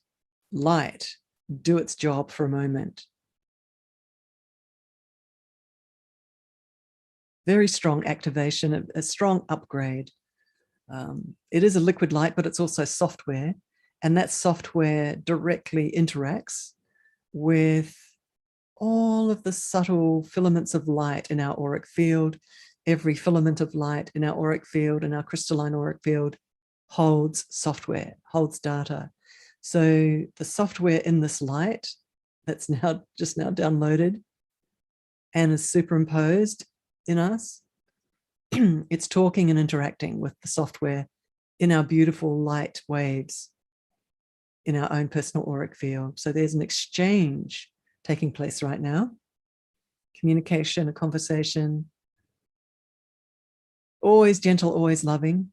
light do its job for a moment. Very strong activation, a strong upgrade. It is a liquid light, but it's also software, and that software directly interacts with all of the subtle filaments of light in our auric field. Every filament of light in our auric field, in our crystalline auric field, holds software, holds data. So the software in this light that's just now downloaded and is superimposed in us, it's talking and interacting with the software in our beautiful light waves in our own personal auric field. So there's an exchange taking place right now. Communication, a conversation, always gentle, always loving.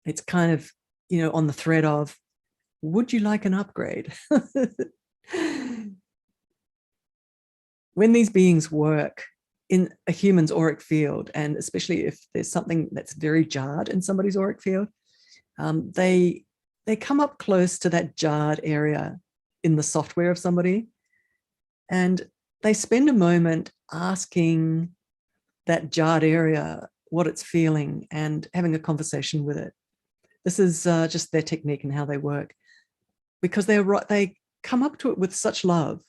It's kind of, on the thread of, would you like an upgrade? When these beings work in a human's auric field, and especially if there's something that's very jarred in somebody's auric field, they come up close to that jarred area in the software of somebody, and they spend a moment asking that jarred area what it's feeling and having a conversation with it. This is just their technique and how they work, because they come up to it with such love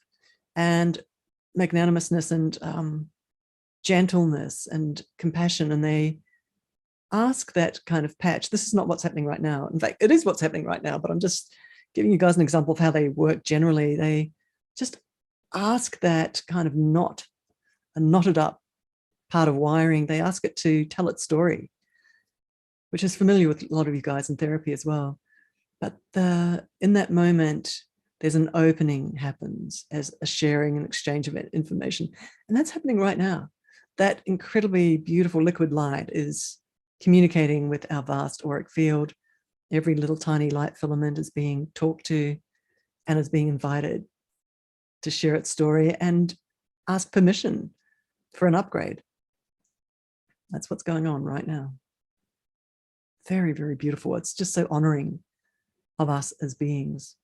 and magnanimousness and gentleness and compassion, and they ask that kind of patch. This is not what's happening right now. In fact, it is what's happening right now, but I'm just giving you guys an example of how they work generally. They just ask that kind of a knotted up part of wiring. They ask it to tell its story, which is familiar with a lot of you guys in therapy as well. But in that moment, There's an opening happens as a sharing and exchange of information. And that's happening right now. That incredibly beautiful liquid light is communicating with our vast auric field. Every little tiny light filament is being talked to and is being invited to share its story and ask permission for an upgrade. That's what's going on right now. Very, very beautiful. It's just so honoring of us as beings.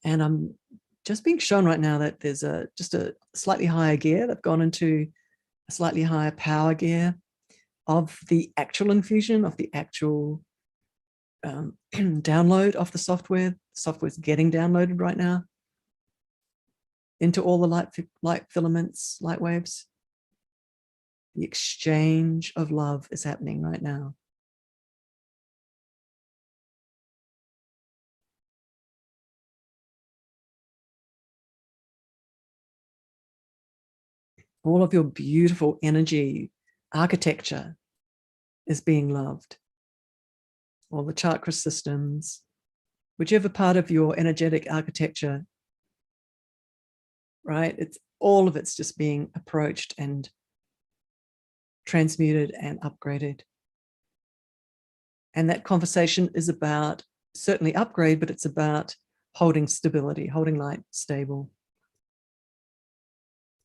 And I'm just being shown right now that there's just a slightly higher gear. They've gone into a slightly higher power gear of the actual infusion, of the actual download of the software. The software's getting downloaded right now into all the light filaments, light waves. The exchange of love is happening right now. All of your beautiful energy, architecture is being loved. All the chakra systems, whichever part of your energetic architecture, right? It's all of it's just being approached and transmuted and upgraded. And that conversation is about certainly upgrade, but it's about holding stability, holding light stable.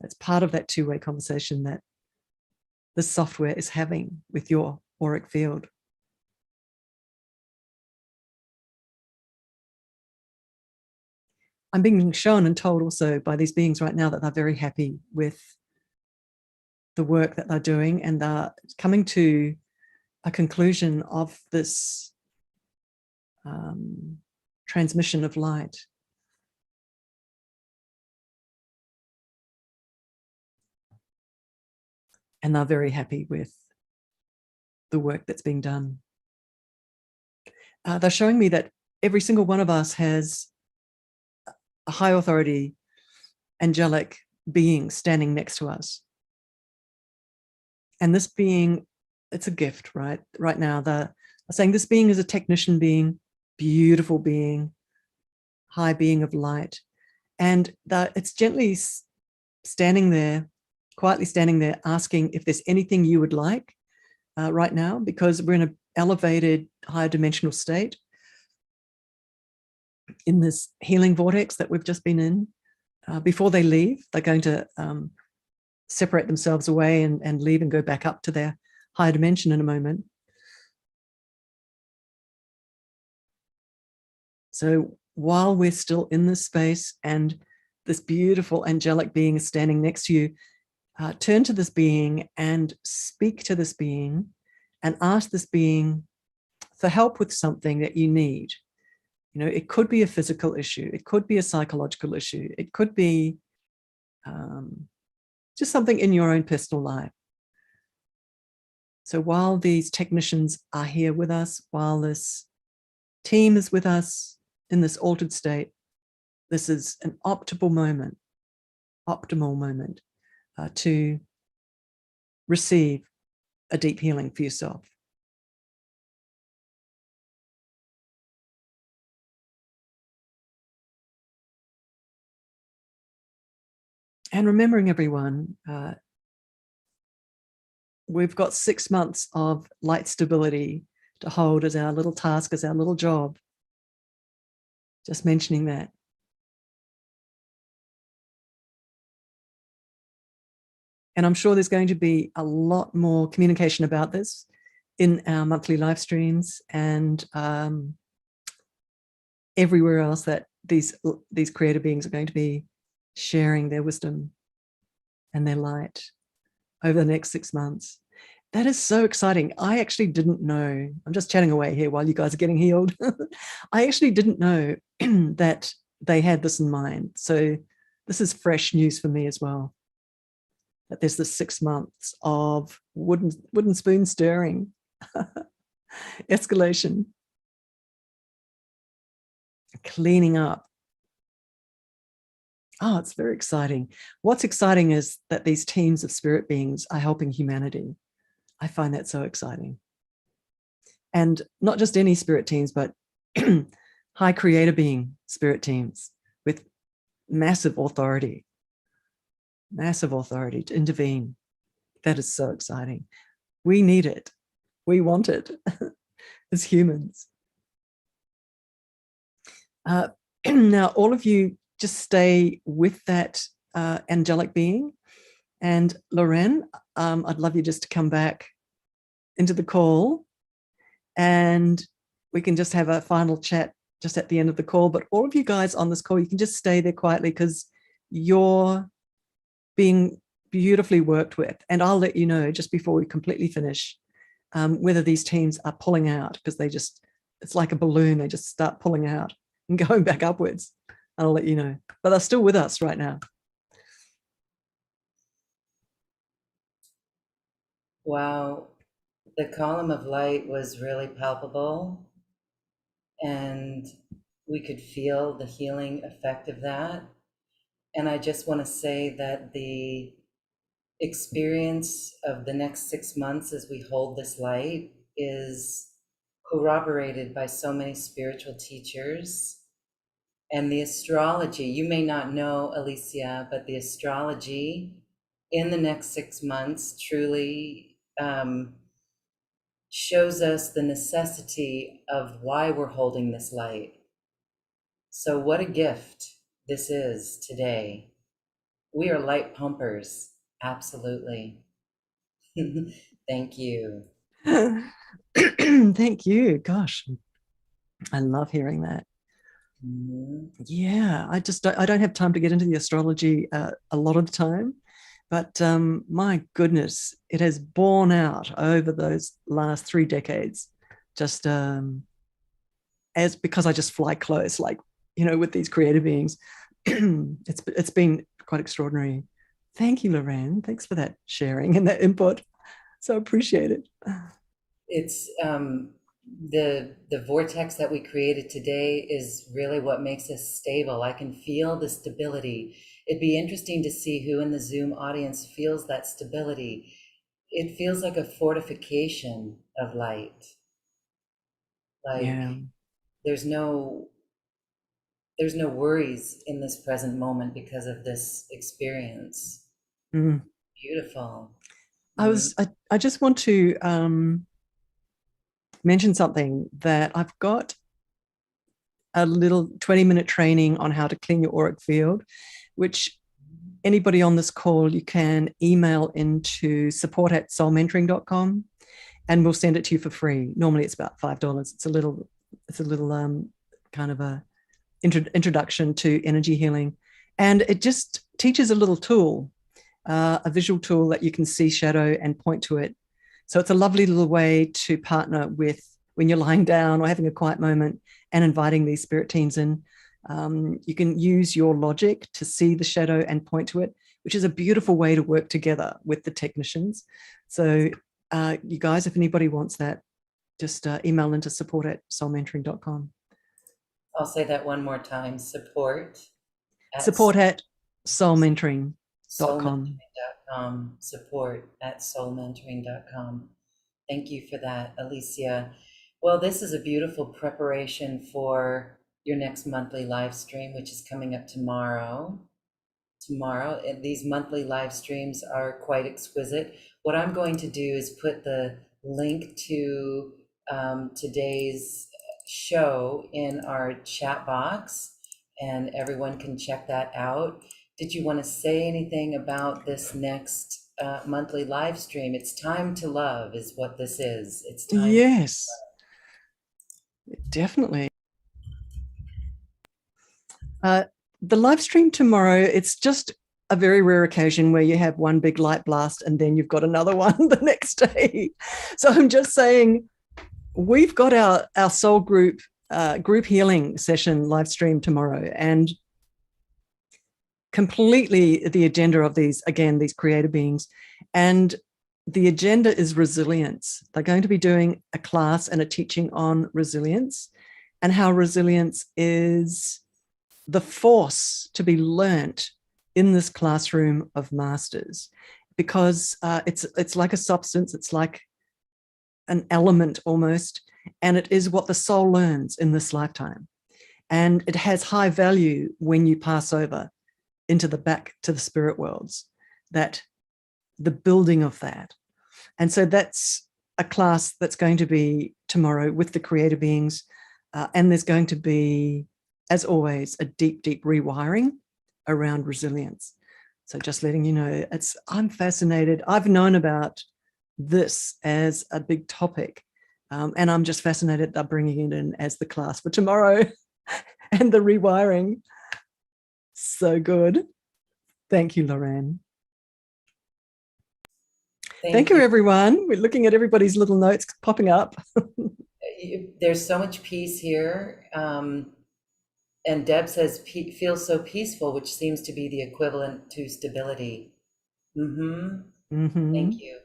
That's part of that two-way conversation that the software is having with your auric field. I'm being shown and told also by these beings right now that they're very happy with the work that they're doing, and they're coming to a conclusion of this transmission of light. And they're very happy with the work that's being done. They're showing me that every single one of us has a high authority, angelic being standing next to us. And this being, it's a gift, right? Right now, they're saying this being is a technician being, beautiful being, high being of light. And it's gently standing there, quietly standing there, asking if there's anything you would like right now, because we're in an elevated, higher dimensional state in this healing vortex that we've just been in. Before they leave, they're going to separate themselves away and leave and go back up to their higher dimension in a moment. So while we're still in this space and this beautiful angelic being is standing next to you, turn to this being and speak to this being and ask this being for help with something that you need. You know, it could be a physical issue. It could be a psychological issue. It could be just something in your own personal life. So while these technicians are here with us, while this team is with us in this altered state, this is an optimal moment to receive a deep healing for yourself. And remembering, everyone, we've got 6 months of light stability to hold as our little task, as our little job. Just mentioning that. And I'm sure there's going to be a lot more communication about this in our monthly live streams and everywhere else that these creator beings are going to be sharing their wisdom and their light over the next 6 months. That is so exciting. I actually didn't know. I'm just chatting away here while you guys are getting healed. I actually didn't know that they had this in mind. So this is fresh news for me as well. That there's this 6 months of wooden spoon stirring, escalation, cleaning up. Oh, it's very exciting. What's exciting is that these teams of spirit beings are helping humanity. I find that so exciting. And not just any spirit teams, but high creator being spirit teams with massive authority to intervene. That is so exciting. We need it. We want it as humans. Now, all of you just stay with that angelic being. And Loren, I'd love you just to come back into the call and we can just have a final chat just at the end of the call. But all of you guys on this call, you can just stay there quietly because you're being beautifully worked with. And I'll let you know just before we completely finish whether these teams are pulling out, because it's like a balloon. They just start pulling out and going back upwards. I'll let you know. But they're still with us right now. Wow. The column of light was really palpable, and we could feel the healing effect of that. And I just want to say that the experience of the next 6 months as we hold this light is corroborated by so many spiritual teachers. And the astrology, you may not know, Alicia, but the astrology in the next 6 months truly shows us the necessity of why we're holding this light. So what a gift this is today. We are light pumpers, absolutely. Thank you. Thank you. Gosh, I love hearing that. Yeah, I don't have time to get into the astrology a lot of the time, but my goodness, it has borne out over those last 3 decades, just as because I just fly close, like, with these creative beings. It's been quite extraordinary. Thank you, Loren. Thanks for that sharing and that input. So appreciate it. It's the vortex that we created today is really what makes us stable. I can feel the stability. It'd be interesting to see who in the Zoom audience feels that stability. It feels like a fortification of light. Like Yeah. there's no worries in this present moment because of this experience. Mm. Beautiful. I just want to mention something, that I've got a little 20-minute training on how to clean your auric field, which anybody on this call, you can email into support@soulmentoring.com and we'll send it to you for free. Normally it's about $5. It's a little kind of a introduction to energy healing. And it just teaches a little tool, a visual tool that you can see shadow and point to it. So it's a lovely little way to partner with when you're lying down or having a quiet moment and inviting these spirit teams in. You can use your logic to see the shadow and point to it, which is a beautiful way to work together with the technicians. So you guys, if anybody wants that, just email into support@soulmentoring.com. I'll say that one more time. Support@soulmentoring.com. Soulmentoring.com. Support@soulmentoring.com. Thank you for that, Alicia. Well, this is a beautiful preparation for your next monthly live stream, which is coming up tomorrow. And these monthly live streams are quite exquisite. What I'm going to do is put the link to today's show in our chat box, and everyone can check that out. Did you want to say anything about this next monthly live stream? It's time to love is what this is. It's time. Yes, definitely. The live stream tomorrow, it's just a very rare occasion where you have one big light blast and then you've got another one the next day. So I'm just saying, we've got our soul group healing session live stream tomorrow, and completely the agenda of these creator beings. And the agenda is resilience. They're going to be doing a class and a teaching on resilience and how resilience is the force to be learnt in this classroom of masters, because it's like a substance, it's like an element almost, and it is what the soul learns in this lifetime. And it has high value when you pass over into the back to the spirit worlds, that the building of that. And so that's a class that's going to be tomorrow with the creator beings. And there's going to be, as always, a deep, deep rewiring around resilience. So just letting you know, I'm fascinated. I've known about this as a big topic. And I'm just fascinated that bringing it in as the class for tomorrow and the rewiring. So good. Thank you, Lorraine. Thank Thank you, you. everyone. We're looking at everybody's little notes popping up. There's so much peace here. And Deb says, feels so peaceful, which seems to be the equivalent to stability. Mm-hmm. Mm-hmm. Thank you.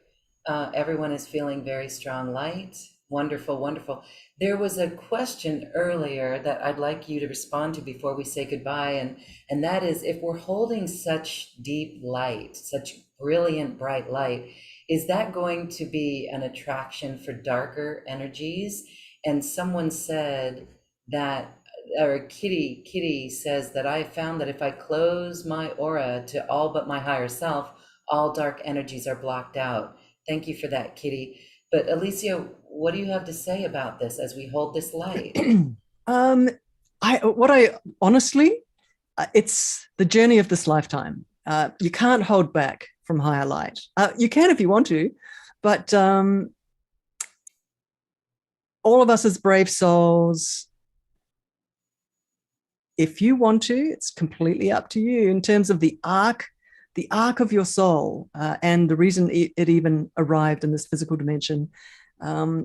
Everyone is feeling very strong light. Wonderful, wonderful. There was a question earlier that I'd like you to respond to before we say goodbye, and that is, if we're holding such deep light, such brilliant, bright light, is that going to be an attraction for darker energies? And someone said that, or Kitty says that I found that if I close my aura to all but my higher self, all dark energies are blocked out. Thank you for that, Kitty. But Alicia, what do you have to say about this as we hold this light? I honestly, it's the journey of this lifetime. You can't hold back from higher light. You can if you want to, but all of us as brave souls, if you want to, it's completely up to you in terms of the arc of your soul, and the reason it even arrived in this physical dimension,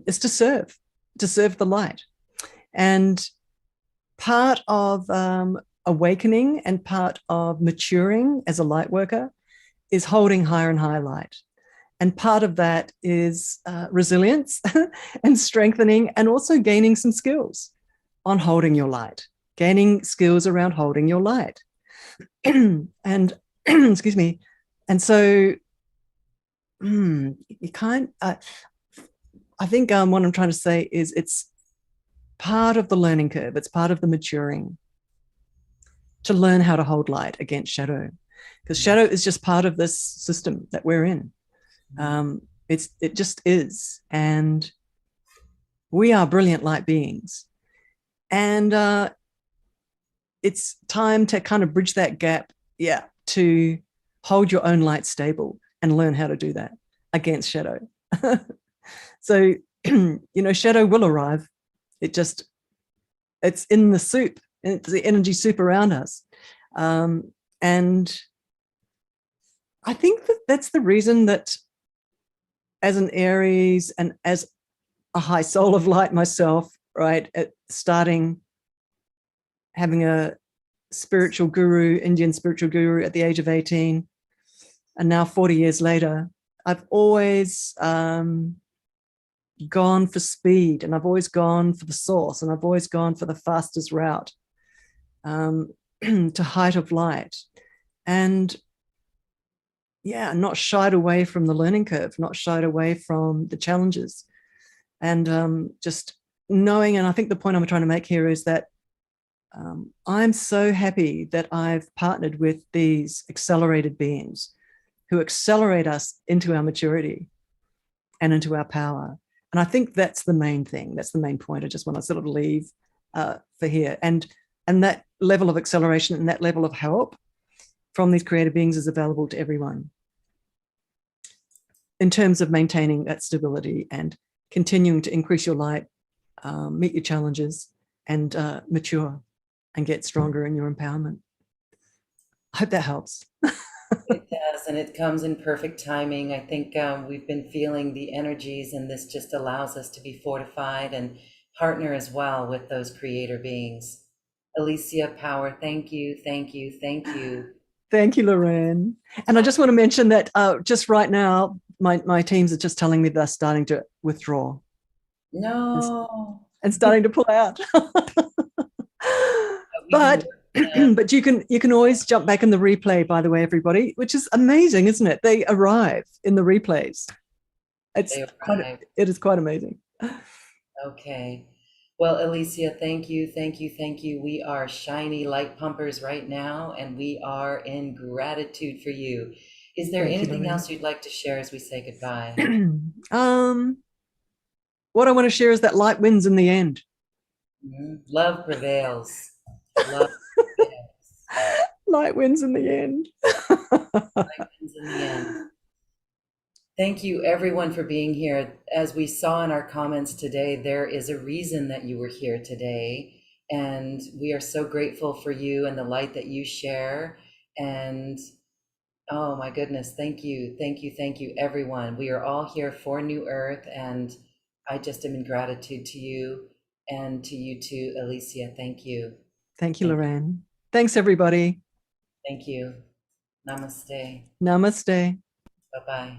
is to serve the light. And part of awakening and part of maturing as a light worker is holding higher and higher light. And part of that is resilience and strengthening, and also gaining some skills on holding your light, gaining skills around holding your light. And excuse me. And so you can't, I think what I'm trying to say is it's part of the learning curve. It's part of the maturing to learn how to hold light against shadow, because shadow is just part of this system that we're in. It just is. And we are brilliant light beings. And it's time to kind of bridge that gap, to hold your own light stable and learn how to do that against shadow. So, shadow will arrive. It's in the soup. It's the energy soup around us. And I think that's the reason that, as an Aries and as a high soul of light myself, right, having a spiritual guru, Indian spiritual guru at the age of 18, and now 40 years later, I've always gone for speed, and I've always gone for the source, and I've always gone for the fastest route to height of light. And not shied away from the learning curve, not shied away from the challenges. And just knowing, and I think the point I'm trying to make here is that I'm so happy that I've partnered with these accelerated beings who accelerate us into our maturity and into our power. And I think that's the main thing. That's the main point. I just want to sort of leave for here. And that level of acceleration and that level of help from these creative beings is available to everyone in terms of maintaining that stability and continuing to increase your light, meet your challenges, and mature and get stronger in your empowerment. I hope that helps. It does, and it comes in perfect timing. I think we've been feeling the energies, and this just allows us to be fortified and partner as well with those creator beings. Alicia Power, thank you, thank you, thank you. Thank you, Lorraine. And I just want to mention that just right now, my teams are just telling me they're starting to withdraw. No. And starting to pull out. But but you can always jump back in the replay, by the way, everybody, which is amazing, isn't it? They arrive in the replays. It is quite amazing. Okay. Well, Alicia, thank you, thank you, thank you. We are shiny light pumpers right now, and we are in gratitude for you. Is there Thank you, anything Lorraine. else you'd like to share as we say goodbye? um, what I want to share is that light wins in the end. Love prevails. Love prevails. Light wins in the end. Wins in the end. Thank you, everyone, for being here. As we saw in our comments today, there is a reason that you were here today. And we are so grateful for you and the light that you share. And oh my goodness, thank you, thank you, thank you, everyone. We are all here for New Earth. And I just am in gratitude to you and to you too, Alicia. Thank you. Thank you, Thank you. Lorraine. Thanks, everybody. Thank you. Namaste. Namaste. Bye bye.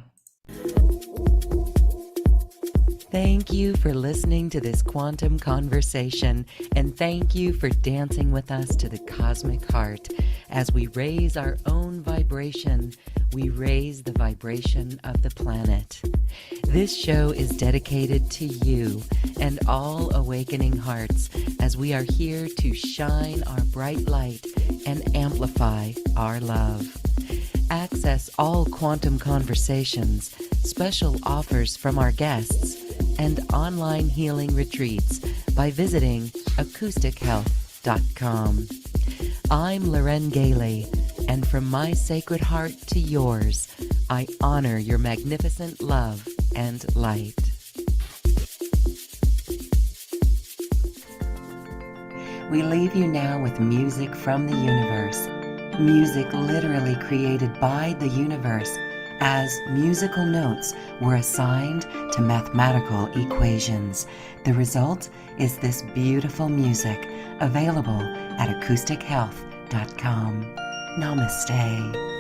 Thank you for listening to this quantum conversation, and thank you for dancing with us to the cosmic heart. As we raise our own vibration, we raise the vibration of the planet. This show is dedicated to you and all awakening hearts, as we are here to shine our bright light and amplify our love. Access all quantum conversations, special offers from our guests, and online healing retreats by visiting acoustichealth.com. I'm Loren Gailey, and from my sacred heart to yours, I honor your magnificent love and light. We leave you now with music from the universe. Music literally created by the universe, as musical notes were assigned to mathematical equations. The result is this beautiful music, available at acoustichealth.com. Namaste.